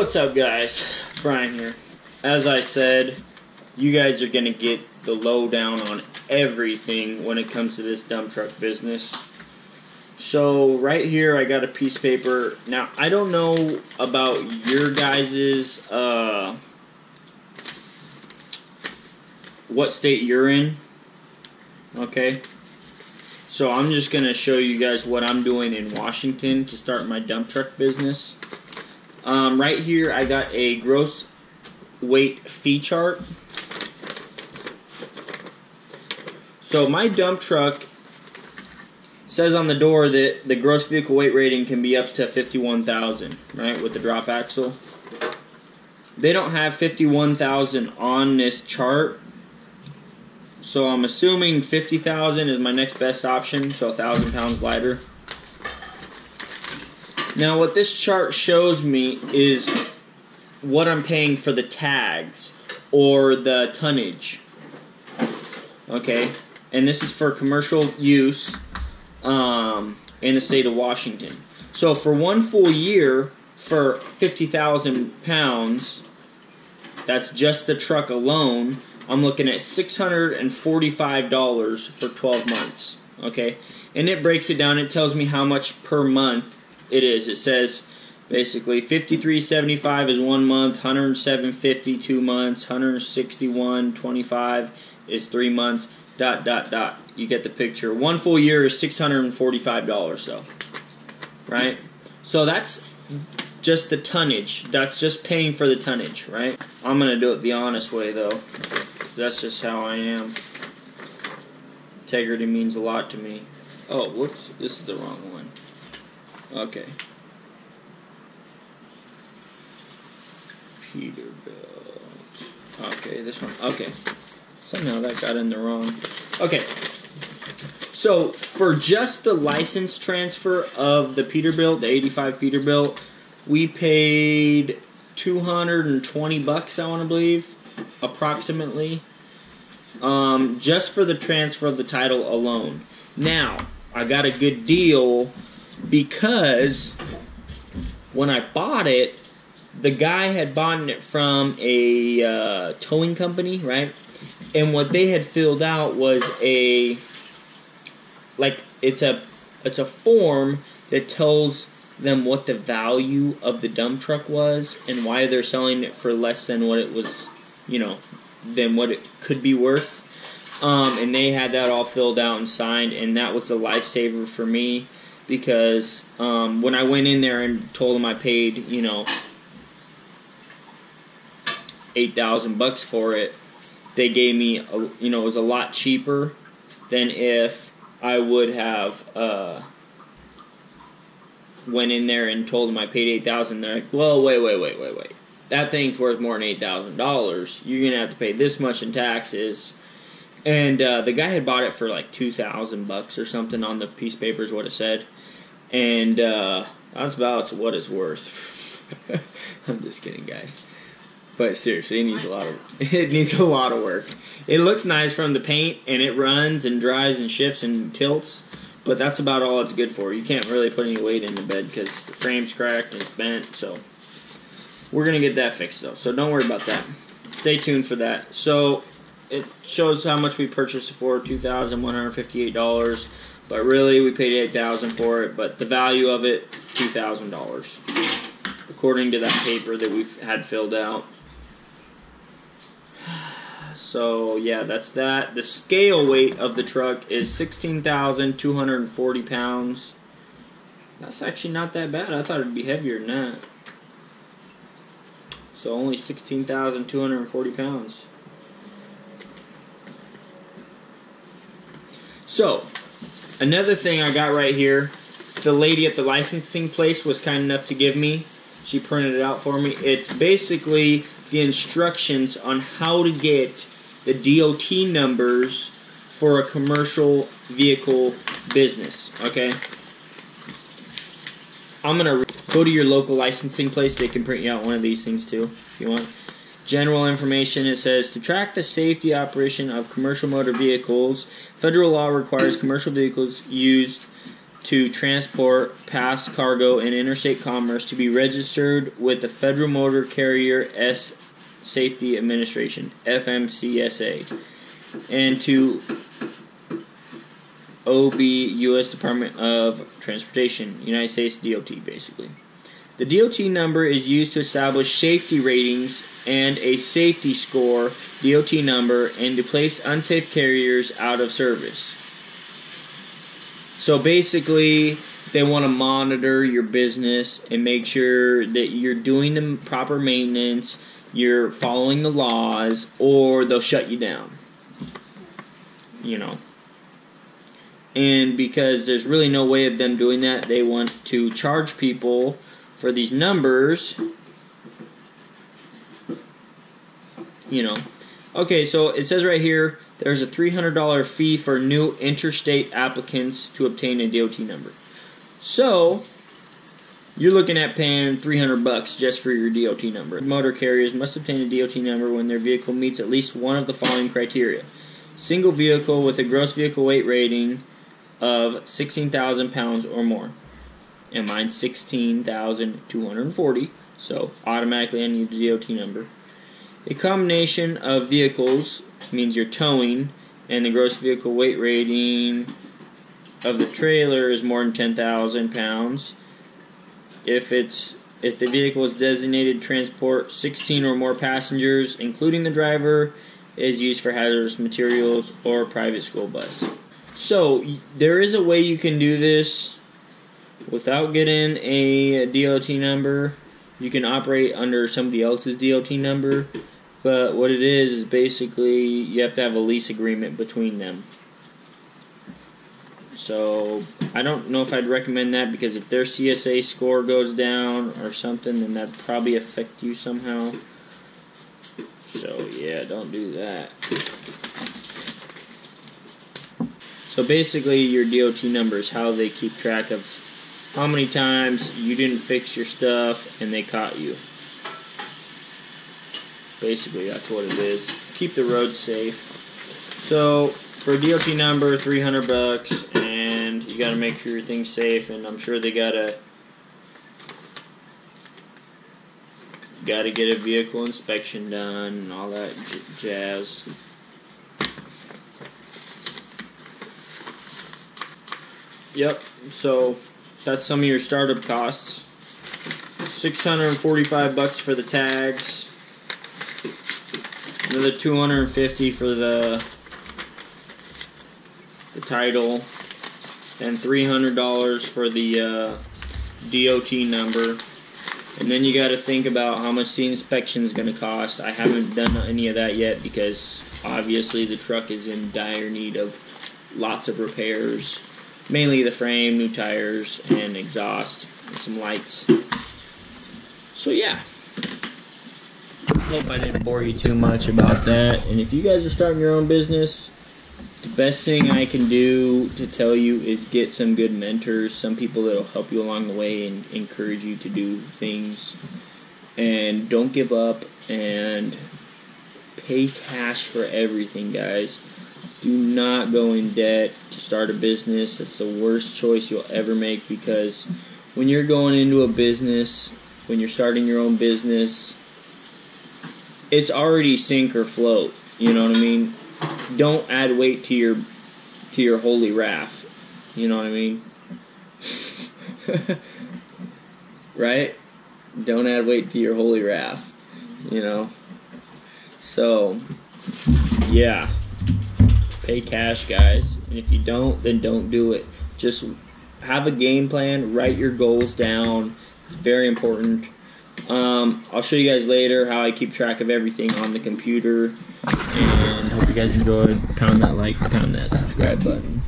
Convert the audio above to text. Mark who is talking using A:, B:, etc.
A: What's up, guys? Brian here. As I said, you guys are going to get the lowdown on everything when it comes to this dump truck business. So right here I got a piece of paper. Now I don't know about your guys's what state you're in. Okay. So I'm just going to show you guys what I'm doing in Washington to start my dump truck business. Right here I got a gross weight fee chart. So my dump truck says on the door that the gross vehicle weight rating can be up to 51,000, right, with the drop axle. They don't have 51,000 on this chart, so I'm assuming 50,000 is my next best option, so 1,000 pounds lighter. Now what this chart shows me is what I'm paying for the tags or the tonnage. Okay, and this is for commercial use in the state of Washington. So for one full year, for 50,000 pounds, that's just the truck alone, I'm looking at $645 for 12 months. Okay, and it breaks it down. It tells me how much per month it is. It says basically $53.75 is 1 month, $107.50 2 months, $161.25 is 3 months. ... You get the picture. One full year is $645 though, right? So that's just the tonnage. That's just paying for the tonnage, right? I'm gonna do it the honest way though. That's just how I am. Integrity means a lot to me. Oh, whoops! This is the wrong one. Okay. Peterbilt. Okay, this one. Okay. Somehow that got in the wrong. Okay. So, for just the license transfer of the Peterbilt, the 85 Peterbilt, we paid $220, I want to believe, approximately, just for the transfer of the title alone. Now, I got a good deal because when I bought it, the guy had bought it from a towing company, right? And what they had filled out was it's a form that tells them what the value of the dump truck was and why they're selling it for less than what it was, than what it could be worth. And they had that all filled out and signed, and that was a lifesaver for me because when I went in there and told them I paid, $8,000 for it, they gave me, it was a lot cheaper than if I would have went in there and told them I paid $8,000. They're like, well, wait. That thing's worth more than $8,000. You're going to have to pay this much in taxes. And the guy had bought it for like $2,000 or something on the piece of paper is what it said. And that's about what it's worth. I'm just kidding, guys. But seriously, it needs a lot of work. It looks nice from the paint, and it runs and drives and shifts and tilts, but that's about all it's good for. You can't really put any weight in the bed because the frame's cracked and it's bent, so we're going to get that fixed, though, so don't worry about that. Stay tuned for that. So it shows how much we purchased it for, $2,158, but really we paid $8,000 for it, but the value of it, $2,000, according to that paper that we've had filled out. So, yeah, that's that. The scale weight of the truck is 16,240 pounds. That's actually not that bad. I thought it would be heavier than that. So, only 16,240 pounds. So, another thing I got right here, the lady at the licensing place was kind enough to give me. She printed it out for me. It's basically the instructions on how to get the DOT numbers for a commercial vehicle business, okay? I'm going to go to your local licensing place. They can print you out one of these things too, if you want. General information, it says, to track the safety operation of commercial motor vehicles, federal law requires commercial vehicles used to transport past cargo in interstate commerce to be registered with the Federal Motor Carrier Safety Administration, FMCSA, and to OB, U.S. Department of Transportation, United States DOT, basically. The DOT number is used to establish safety ratings and a safety score DOT number and to place unsafe carriers out of service. So basically, they want to monitor your business and make sure that you're doing the proper maintenance, you're following the laws, or they'll shut you down. You know. And because there's really no way of them doing that, they want to charge people for these numbers. You know. Okay, so it says right here, there's a $300 fee for new interstate applicants to obtain a DOT number. So, you're looking at paying $300 just for your DOT number. Motor carriers must obtain a DOT number when their vehicle meets at least one of the following criteria. Single vehicle with a gross vehicle weight rating of 16,000 pounds or more. And mine's 16,240, so automatically I need the DOT number. A combination of vehicles means you're towing, and the gross vehicle weight rating of the trailer is more than 10,000 pounds. If the vehicle is designated to transport 16 or more passengers, including the driver, is used for hazardous materials or private school bus. So there is a way you can do this without getting a DOT number. You can operate under somebody else's DOT number. But what it is basically you have to have a lease agreement between them. So I don't know if I'd recommend that, because if their CSA score goes down or something, then that'd probably affect you somehow. So yeah, don't do that. So basically your DOT number is how they keep track of how many times you didn't fix your stuff and they caught you. Basically, that's what it is. Keep the roads safe. So, for a DOT number, $300, and you gotta make sure your thing's safe, and I'm sure they gotta get a vehicle inspection done and all that jazz. Yep, so that's some of your startup costs. $645 for the tags. Another $250 for the title, and $300 for the DOT number. And then you got to think about how much the inspection is going to cost. I haven't done any of that yet because obviously the truck is in dire need of lots of repairs. Mainly the frame, new tires, and exhaust, and some lights. So yeah. Hope I didn't bore you too much about that. And if you guys are starting your own business, the best thing I can do to tell you is get some good mentors, some people that will help you along the way and encourage you to do things. And don't give up, and pay cash for everything, guys. Do not go in debt to start a business. That's the worst choice you'll ever make, because when you're going into a business, when you're starting your own business, it's already sink or float. You know what I mean? Don't add weight to your holy raft. You know what I mean? Right? Don't add weight to your holy raft. You know? So, yeah. Pay cash, guys. And if you don't, then don't do it. Just have a game plan. Write your goals down. It's very important. I'll show you guys later how I keep track of everything on the computer. And hope you guys enjoyed. Pound that like, pound that subscribe button.